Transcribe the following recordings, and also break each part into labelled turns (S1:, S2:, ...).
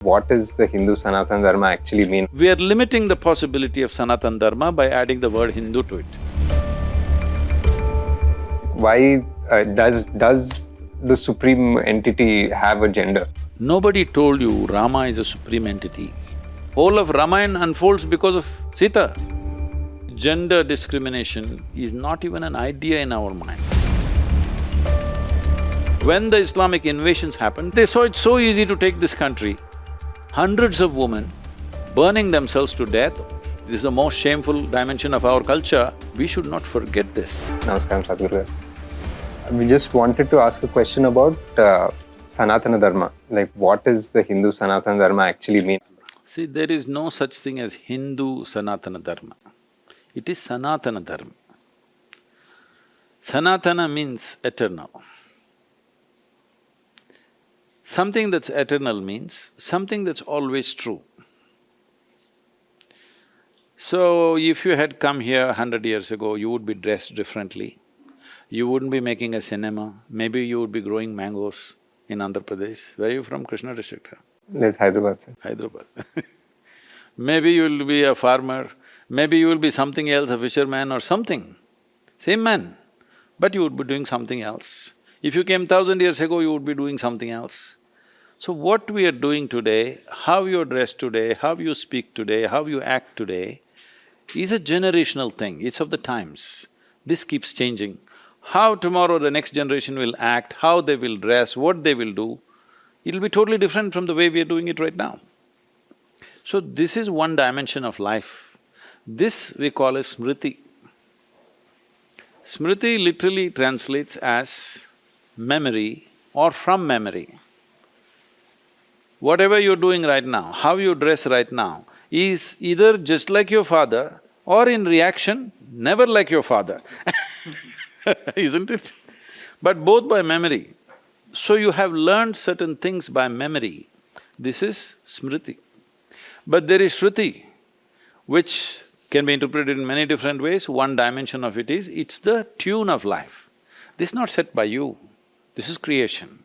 S1: What does the Hindu Sanatan Dharma actually mean?
S2: We are limiting the possibility of Sanatan Dharma by adding the word Hindu to it.
S1: Why does the supreme entity have a gender?
S2: Nobody told you Rama is a supreme entity. Whole of Ramayana unfolds because of Sita. Gender discrimination is not even an idea in our mind. When the Islamic invasions happened, they saw it so easy to take this country. Hundreds of women burning themselves to death. This is the most shameful dimension of our culture. We should not forget this.
S1: Namaskaram, Sadhguru. We just wanted to ask a question about Sanatana Dharma. Like, what does the Hindu Sanatana Dharma actually mean?
S2: See, there is no such thing as Hindu Sanatana Dharma. It is Sanatana Dharma. Sanatana means eternal. Something that's eternal means something that's always true. So, if you had come here 100 years ago, you would be dressed differently. You wouldn't be making a cinema, maybe you would be growing mangoes in Andhra Pradesh. Where are you from? Krishna district?
S1: That's Hyderabad, sir.
S2: Hyderabad. Maybe you will be a farmer, maybe you will be something else, a fisherman or something. Same man, but you would be doing something else. If you came 1000 years ago, you would be doing something else. So what we are doing today, how you're dressed today, how you speak today, how you act today, is a generational thing, it's of the times. This keeps changing. How tomorrow the next generation will act, how they will dress, what they will do, it'll be totally different from the way we are doing it right now. So this is one dimension of life. This we call as smriti. Smriti literally translates as memory or from memory. Whatever you're doing right now, how you dress right now, is either just like your father or in reaction, never like your father isn't it? But both by memory. So you have learned certain things by memory. This is smriti. But there is shruti, which can be interpreted in many different ways. One dimension of it is, it's the tune of life. This is not set by you, this is creation.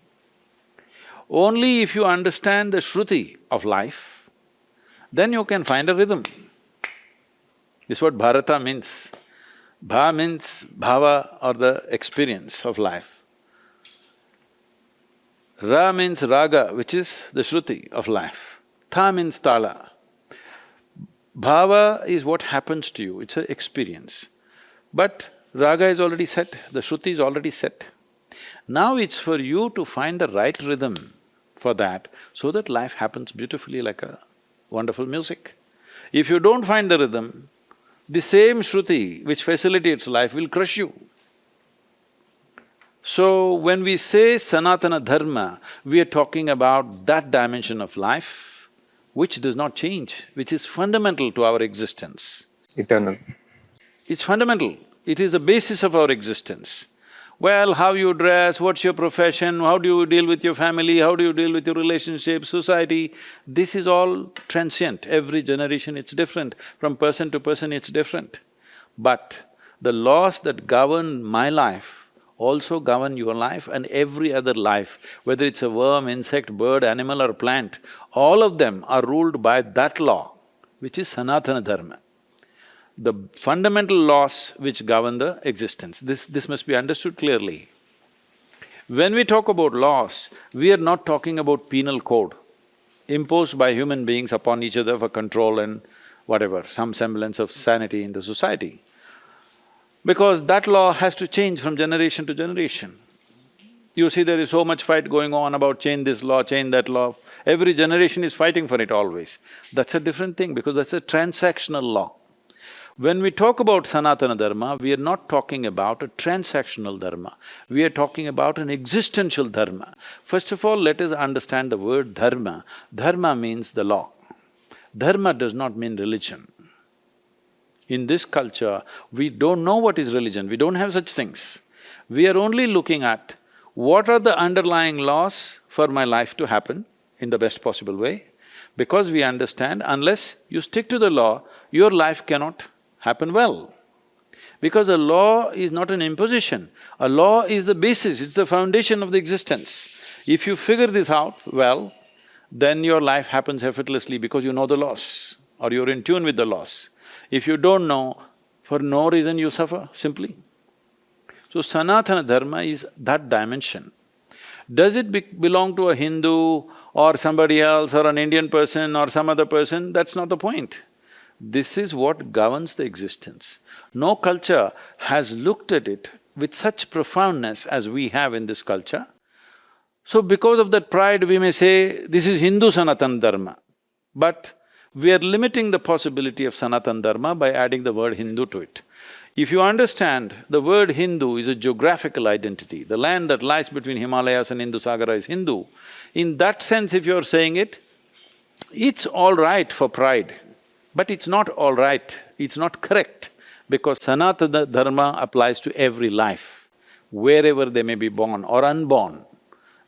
S2: Only if you understand the shruti of life, then you can find a rhythm. This is what Bharata means. Bha means bhava or the experience of life. Ra means raga, which is the shruti of life. Tha means tala. Bhava is what happens to you, it's an experience. But raga is already set, the shruti is already set. Now it's for you to find the right rhythm for that, so that life happens beautifully like a wonderful music. If you don't find the rhythm, the same shruti which facilitates life will crush you. So, when we say Sanatana Dharma, we are talking about that dimension of life which does not change, which is fundamental to our existence.
S1: Eternal.
S2: It's fundamental, it is the basis of our existence. Well, how you dress, what's your profession, how do you deal with your family, how do you deal with your relationships, society, this is all transient. Every generation it's different, from person to person it's different. But the laws that govern my life also govern your life and every other life, whether it's a worm, insect, bird, animal or plant, all of them are ruled by that law, which is Sanatana Dharma. The fundamental laws which govern the existence. This must be understood clearly. When we talk about laws, we are not talking about penal code imposed by human beings upon each other for control and whatever, some semblance of sanity in the society. Because that law has to change from generation to generation. You see, there is so much fight going on about change this law, change that law. Every generation is fighting for it always. That's a different thing because that's a transactional law. When we talk about Sanatana Dharma, we are not talking about a transactional dharma, we are talking about an existential dharma. First of all, let us understand the word dharma. Dharma means the law. Dharma does not mean religion. In this culture, we don't know what is religion, we don't have such things. We are only looking at what are the underlying laws for my life to happen in the best possible way, because we understand unless you stick to the law, your life cannot happen well. Because a law is not an imposition, a law is the basis, it's the foundation of the existence. If you figure this out well, then your life happens effortlessly because you know the laws or you're in tune with the laws. If you don't know, for no reason you suffer, simply. So Sanatana Dharma is that dimension. Does it belong to a Hindu or somebody else or an Indian person or some other person? That's not the point. This is what governs the existence. No culture has looked at it with such profoundness as we have in this culture. So because of that pride, we may say, this is Hindu Sanatana Dharma. But we are limiting the possibility of Sanatana Dharma by adding the word Hindu to it. If you understand, the word Hindu is a geographical identity. The land that lies between Himalayas and Hindu Sagara is Hindu. In that sense, if you're saying it, it's all right for pride, but it's not all right, it's not correct, because Sanatana Dharma applies to every life, wherever they may be born or unborn.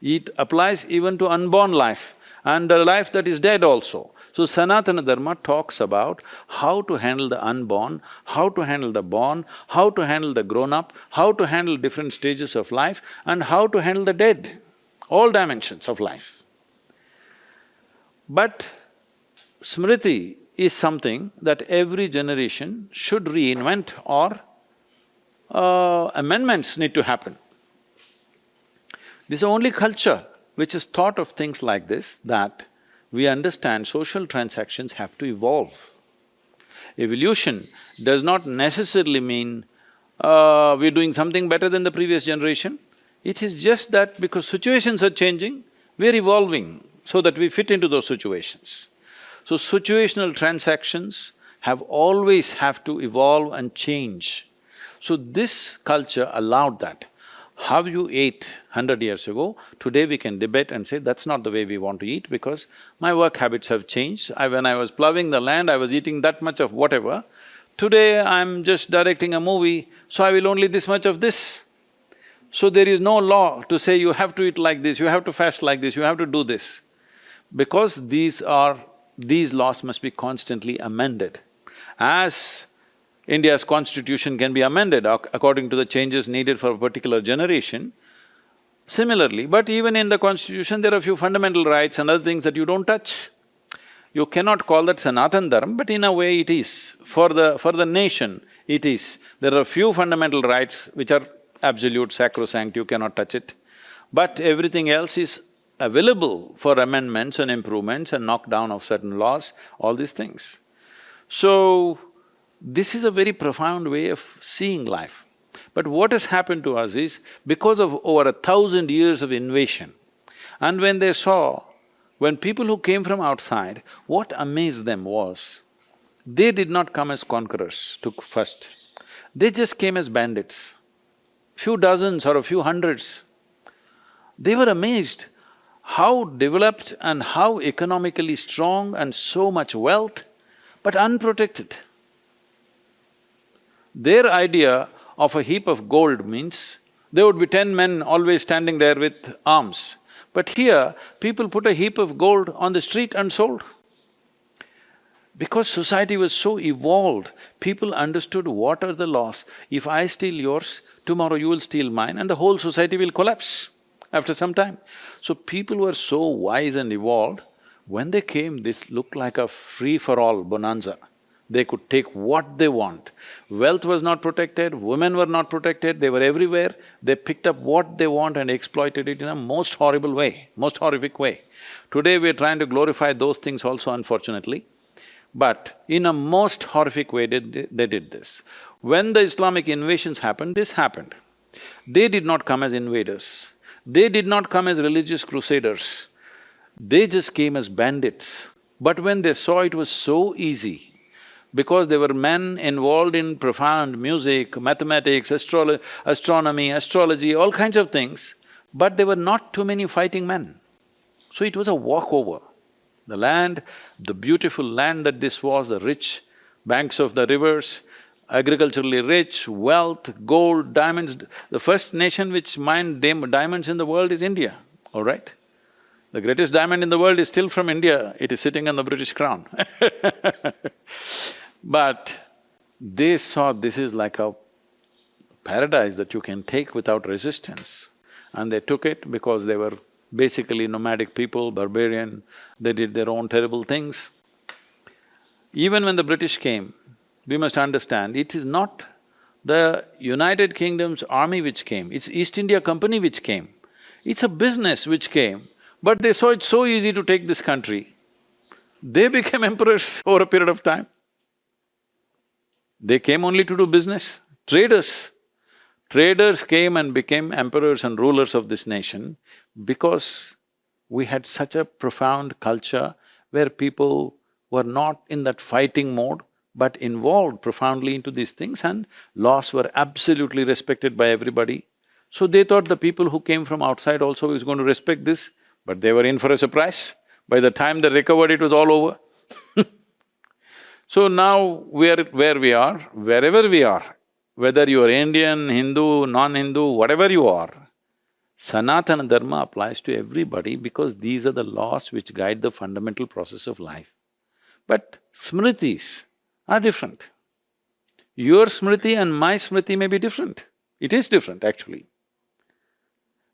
S2: It applies even to unborn life and the life that is dead also. So Sanatana Dharma talks about how to handle the unborn, how to handle the born, how to handle the grown-up, how to handle different stages of life and how to handle the dead, all dimensions of life. But Smriti is something that every generation should reinvent or amendments need to happen. This is the only culture which has thought of things like this, that we understand social transactions have to evolve. Evolution does not necessarily mean we're doing something better than the previous generation. It is just that because situations are changing, we're evolving so that we fit into those situations. So situational transactions always have to evolve and change. So this culture allowed that. How you ate 100 years ago, today we can debate and say that's not the way we want to eat because my work habits have changed. When I was ploughing the land, I was eating that much of whatever. Today I'm just directing a movie, so I will only this much of this. So there is no law to say you have to eat like this, you have to fast like this, you have to do this. Because these laws must be constantly amended. As India's constitution can be amended according to the changes needed for a particular generation, similarly, but even in the constitution there are a few fundamental rights and other things that you don't touch. You cannot call that Sanatan Dharma, but in a way it is. For the nation, it is. There are a few fundamental rights which are absolute, sacrosanct, you cannot touch it. But everything else is available for amendments and improvements and knockdown of certain laws, all these things. So, this is a very profound way of seeing life. But what has happened to us is, because of over 1,000 years of invasion, and when they saw, when people who came from outside, what amazed them was, they did not come as conquerors first. They just came as bandits, few dozens or a few hundreds. They were amazed how developed and how economically strong and so much wealth, but unprotected. Their idea of a heap of gold means there would be 10 men always standing there with arms. But here, people put a heap of gold on the street and sold. Because society was so evolved, people understood what are the laws. If I steal yours, tomorrow you will steal mine and the whole society will collapse after some time. So people were so wise and evolved, when they came, this looked like a free-for-all bonanza. They could take what they want. Wealth was not protected, women were not protected, they were everywhere. They picked up what they want and exploited it in a most horrible way, most horrific way. Today we're trying to glorify those things also, unfortunately. But in a most horrific way, they did this. When the Islamic invasions happened, this happened. They did not come as invaders. They did not come as religious crusaders. They just came as bandits. But when they saw it was so easy, because there were men involved in profound music, mathematics, astronomy, astrology, all kinds of things, but there were not too many fighting men. So it was a walkover. The land, the beautiful land that this was, the rich banks of the rivers, agriculturally rich, wealth, gold, diamonds. The first nation which mined diamonds in the world is India, all right? The greatest diamond in the world is still from India, it is sitting on the British crown But they saw this is like a paradise that you can take without resistance. And they took it because they were basically nomadic people, barbarian, they did their own terrible things. Even when the British came, we must understand, it is not the United Kingdom's army which came, it's East India Company which came. It's a business which came, but they saw it so easy to take this country. They became emperors over a period of time. They came only to do business. Traders. Traders came and became emperors and rulers of this nation because we had such a profound culture where people were not in that fighting mode but involved profoundly into these things, and laws were absolutely respected by everybody. So they thought the people who came from outside also was going to respect this, but they were in for a surprise. By the time they recovered, it was all over. So now where we are, wherever we are, whether you are Indian, Hindu, non-Hindu, whatever you are, Sanatana Dharma applies to everybody because these are the laws which guide the fundamental process of life. But smritis are different. Your smriti and my smriti may be different. It is different, actually.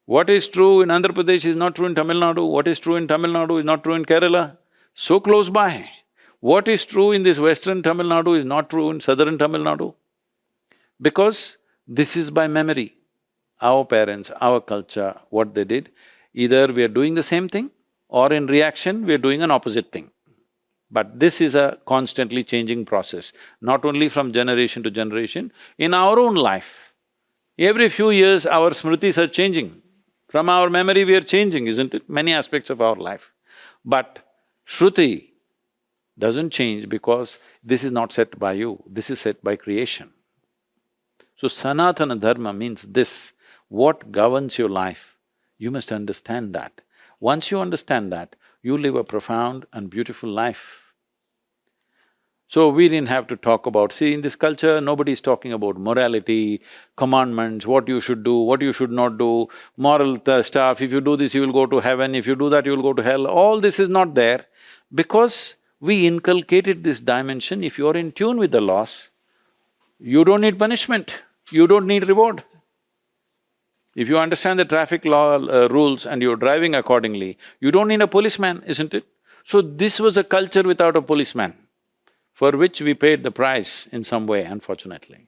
S2: What is true in Andhra Pradesh is not true in Tamil Nadu, what is true in Tamil Nadu is not true in Kerala, so close by. What is true in this western Tamil Nadu is not true in southern Tamil Nadu. Because this is by memory. Our parents, our culture, what they did, either we are doing the same thing or in reaction we are doing an opposite thing. But this is a constantly changing process, not only from generation to generation, in our own life. Every few years our smritis are changing. From our memory we are changing, isn't it? Many aspects of our life. But Shruti doesn't change because this is not set by you, this is set by creation. So Sanatana Dharma means this, what governs your life, you must understand that. Once you understand that, you live a profound and beautiful life. So we didn't have to talk about… See, in this culture, nobody is talking about morality, commandments, what you should do, what you should not do, moral stuff, if you do this, you will go to heaven, if you do that, you will go to hell. All this is not there because we inculcated this dimension. If you are in tune with the laws, you don't need punishment, you don't need reward. If you understand the traffic law rules and you're driving accordingly, you don't need a policeman, isn't it? So this was a culture without a policeman, for which we paid the price in some way, unfortunately.